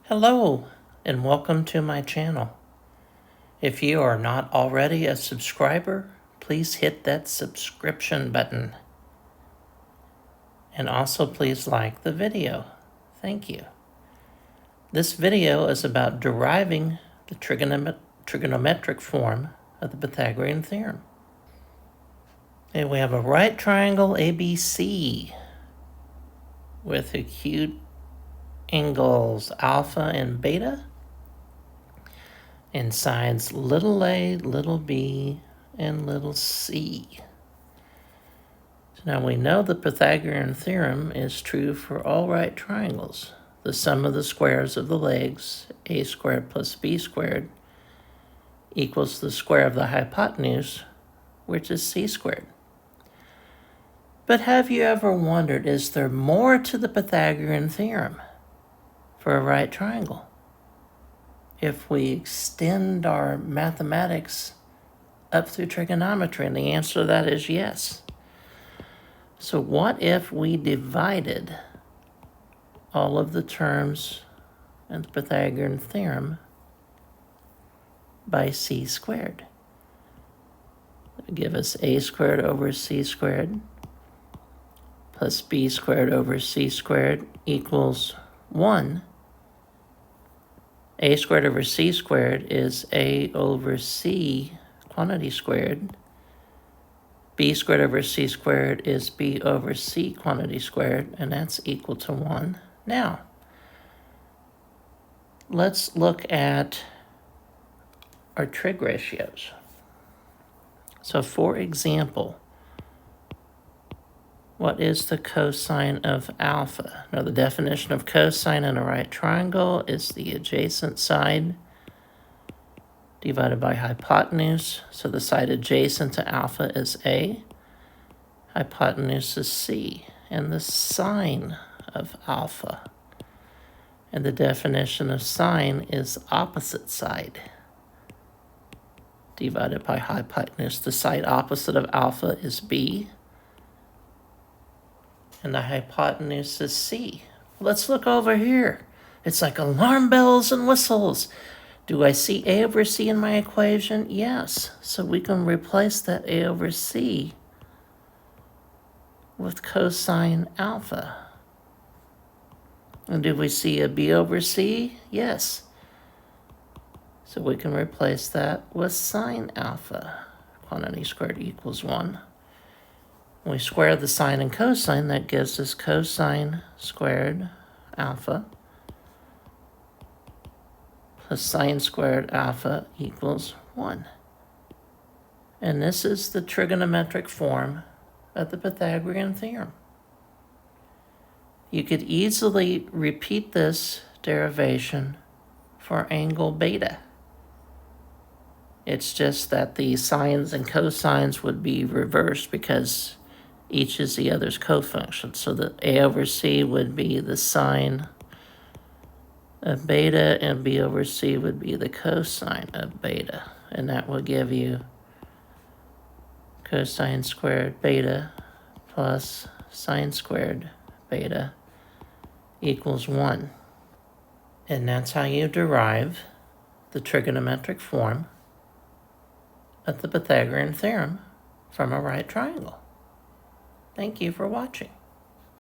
Hello, and welcome to my channel. If you are not already a subscriber, please hit that subscription button. And also please like the video. Thank you. This video is about deriving the trigonometric form of the Pythagorean Theorem. And we have a right triangle ABC with acute angles alpha and beta, and sides little a, little b, and little c. So now we know the Pythagorean theorem is true for all right triangles. The sum of the squares of the legs, a squared plus b squared, equals the square of the hypotenuse, which is c squared. But have you ever wondered, is there more to the Pythagorean theorem for a right triangle? If we extend our mathematics up through trigonometry, and the answer to that is yes. So what if we divided all of the terms in the Pythagorean theorem by c squared? That would give us a squared over c squared plus b squared over c squared equals 1. A squared over c squared is a over c quantity squared. B squared over c squared is b over c quantity squared, and that's equal to 1. Now, let's look at our trig ratios. So for example, what is the cosine of alpha? Now, the definition of cosine in a right triangle is the adjacent side divided by hypotenuse. So the side adjacent to alpha is A, hypotenuse is C, and the sine of alpha. And the definition of sine is opposite side divided by hypotenuse. The side opposite of alpha is B, and the hypotenuse is C. Let's look over here. It's like alarm bells and whistles. Do I see a over c in my equation? Yes. So we can replace that a over c with cosine alpha. And do we see a b over c? Yes. So we can replace that with sine alpha. Quantity squared equals 1. When we square the sine and cosine, that gives us cosine squared alpha plus sine squared alpha equals 1. And this is the trigonometric form of the Pythagorean theorem. You could easily repeat this derivation for angle beta. It's just that the sines and cosines would be reversed because each is the other's cofunction. So the a over c would be the sine of beta, and b over c would be the cosine of beta. And that will give you cosine squared beta plus sine squared beta equals 1. And that's how you derive the trigonometric form of the Pythagorean theorem from a right triangle. Thank you for watching.